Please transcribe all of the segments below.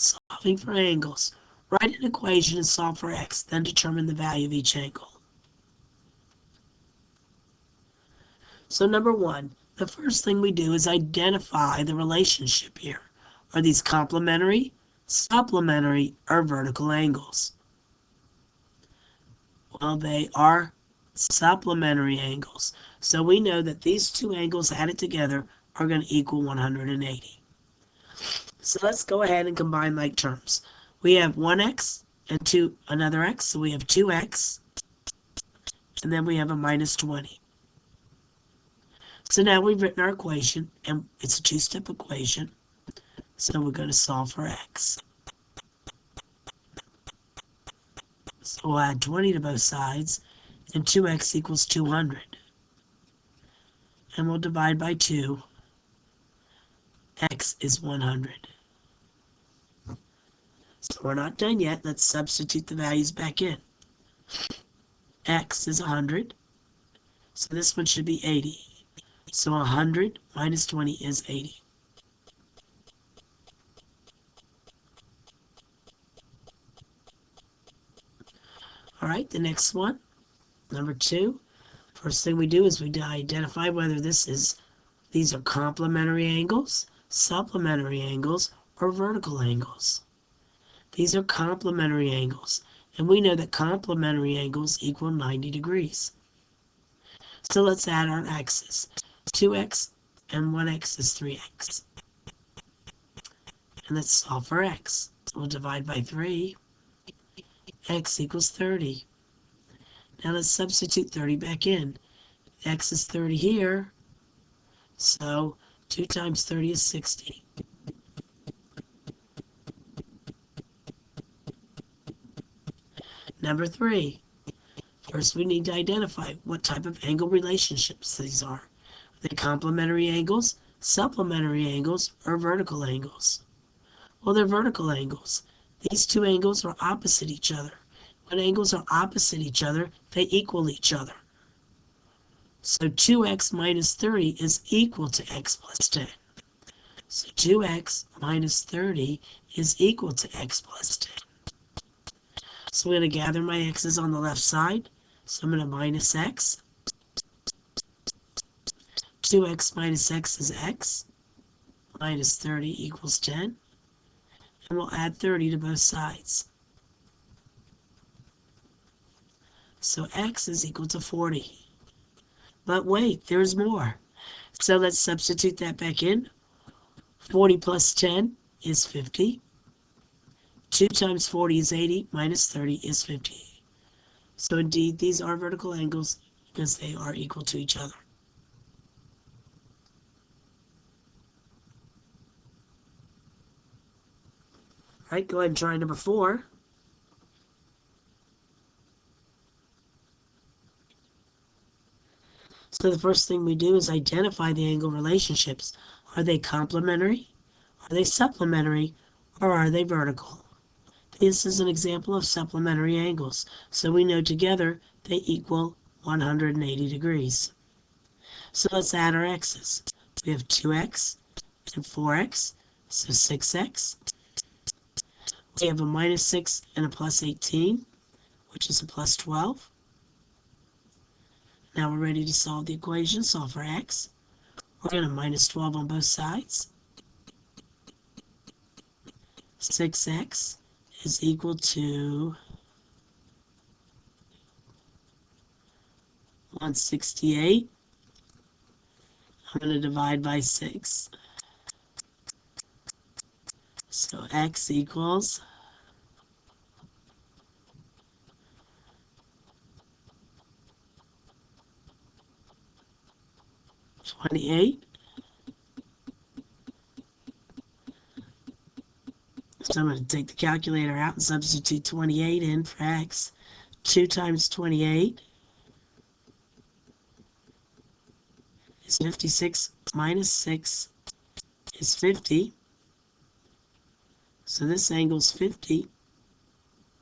Solving for angles. Write an equation and solve for x, then determine the value of each angle. So number one, the first thing we do is identify the relationship here. Are these complementary, supplementary, or vertical angles? Well, they are supplementary angles. So we know that these two angles added together are going to equal 180. So let's go ahead and combine like terms. We have 1x and another x, so we have 2x, and then we have a minus 20. So now we've written our equation, and it's a two-step equation, so we're going to solve for x. So we'll add 20 to both sides, and 2x equals 200. And we'll divide by 2. X is 100. So we're not done yet. Let's substitute the values back in. X is 100. So this one should be 80. So 100 minus 20 is 80. All right, the next one, number 2. First thing we do is we identify whether these are complementary angles, supplementary angles, or vertical angles. These are complementary angles, and we know that complementary angles equal 90 degrees. So let's add our x's. 2x and 1x is 3x. And let's solve for x. We'll divide by 3. X equals 30. Now let's substitute 30 back in. X is 30 here, so 2 times 30 is 60. Number 3. First, we need to identify what type of angle relationships these are. Are they complementary angles, supplementary angles, or vertical angles? Well, they're vertical angles. These two angles are opposite each other. When angles are opposite each other, they equal each other. So 2x minus 30 is equal to x plus 10. So 2x minus 30 is equal to x plus 10. So I'm going to gather my x's on the left side. So I'm going to minus x. 2x minus x is x. Minus 30 equals 10. And we'll add 30 to both sides. So x is equal to 40. But wait, there's more. So let's substitute that back in. 40 plus 10 is 50. 2 times 40 is 80, minus 30 is 50. So indeed, these are vertical angles because they are equal to each other. All right, go ahead and try number 4. So the first thing we do is identify the angle relationships. Are they complementary? Are they supplementary? Or are they vertical? This is an example of supplementary angles. So we know together they equal 180 degrees. So let's add our x's. We have 2x and 4x, so 6x. We have a minus 6 and a plus 18, which is a plus 12. Now we're ready to solve the equation. Solve for x. We're going to minus 12 on both sides. 6x is equal to 168. I'm going to divide by 6. So x equals 28. So I'm going to take the calculator out and substitute 28 in for x. 2 times 28 is 56 minus 6 is 50. So this angle's 50.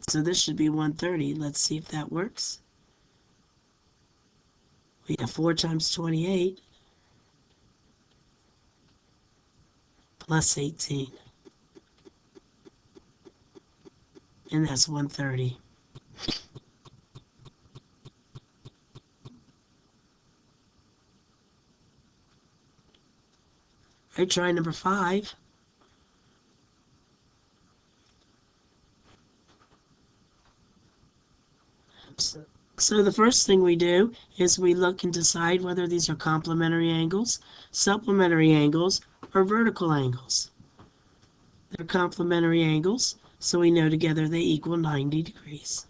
So this should be 130. Let's see if that works. We have 4 times 28 plus 18. and that's 130. All right, try number 5. So the first thing we do is we look and decide whether these are complementary angles, supplementary angles, or vertical angles. They're complementary angles, so we know together they equal 90 degrees.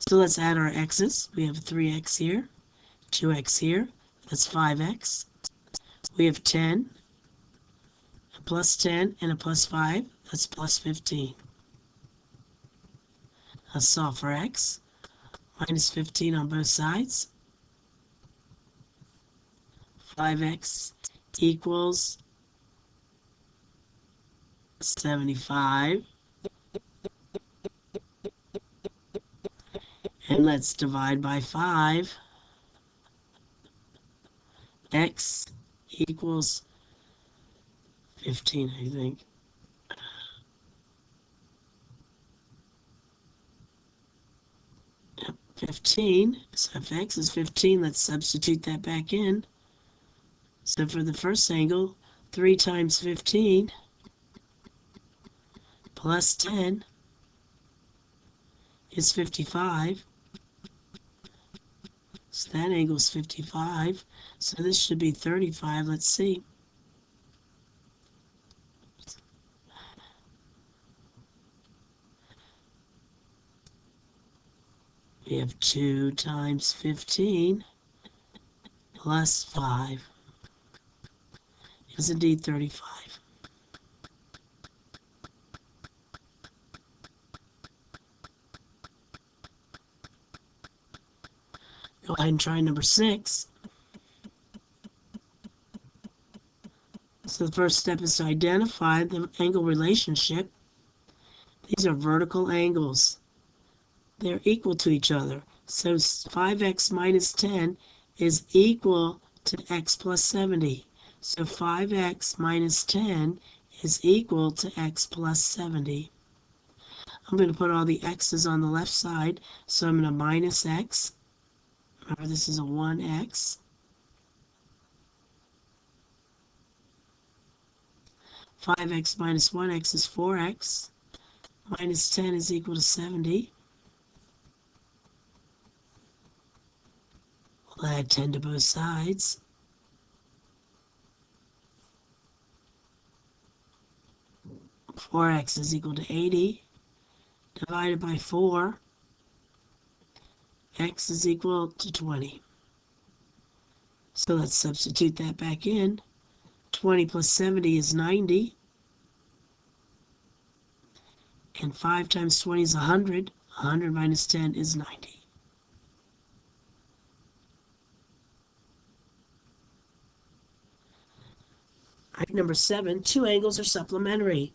So let's add our x's. We have 3x here, 2x here, that's 5x. We have 10, a plus 10, and a plus 5, that's plus 15. Let's solve for x. Minus 15 on both sides. 5x equals 75. And let's divide by 5. X equals 15, I think. Yep, 15. So if x is 15, let's substitute that back in. So for the first angle, 3 times 15 plus 10 is 55. So that angle is 55. So this should be 35. Let's see. We have 2 times 15 plus 5 is indeed 35. Go ahead and try number 6. So the first step is to identify the angle relationship. These are vertical angles. They're equal to each other. So 5x minus 10 is equal to x plus 70. So 5x minus 10 is equal to x plus 70. I'm going to put all the x's on the left side. So I'm going to minus x. Remember, this is a 1x. 5x minus 1x is 4x. Minus 10 is equal to 70. We'll add 10 to both sides. Four x is equal to 80. Divided by 4. X is equal to 20. So let's substitute that back in. 20 plus 70 is 90. And 5 times 20 is 100. 100 minus 10 is 90. Right, number 7, two angles are supplementary.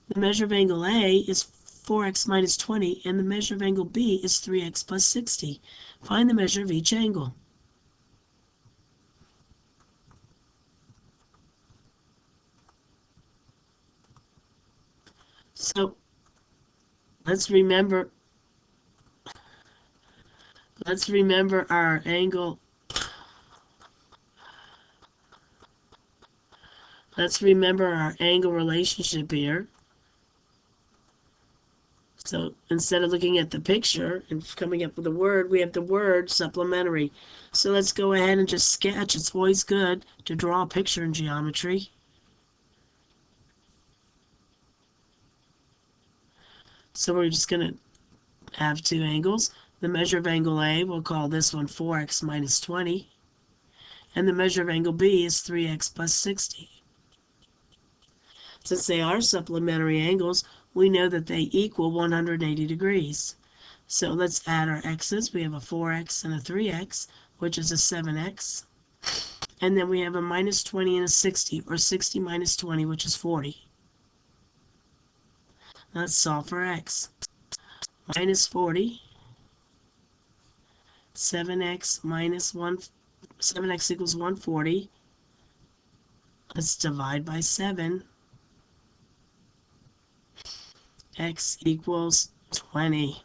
The measure of angle A is 4x minus 20, and the measure of angle B is 3x plus 60. Find the measure of each angle. So let's remember our angle. Let's remember our angle relationship here. So instead of looking at the picture and coming up with a word, we have the word supplementary. So let's go ahead and just sketch. It's always good to draw a picture in geometry. So we're just going to have two angles. The measure of angle A, we'll call this one 4x minus 20. And the measure of angle B is 3x plus 60. Since they are supplementary angles, we know that they equal 180 degrees. So let's add our x's. We have a 4x and a 3x, which is a 7x. And then we have a minus 20 and a 60, or 60 minus 20, which is 40. Let's solve for x. Minus 40. 7x minus 1, 7x equals 140. Let's divide by 7. X equals 20.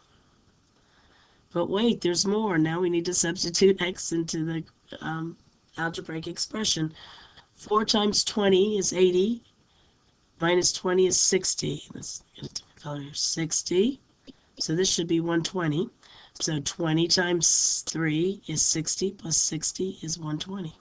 But wait, there's more. Now we need to substitute x into the algebraic expression. 4 times 20 is 80. Minus 20 is 60. Let's get a different color here. 60. So this should be 120. So 20 times 3 is 60, plus 60 is 120.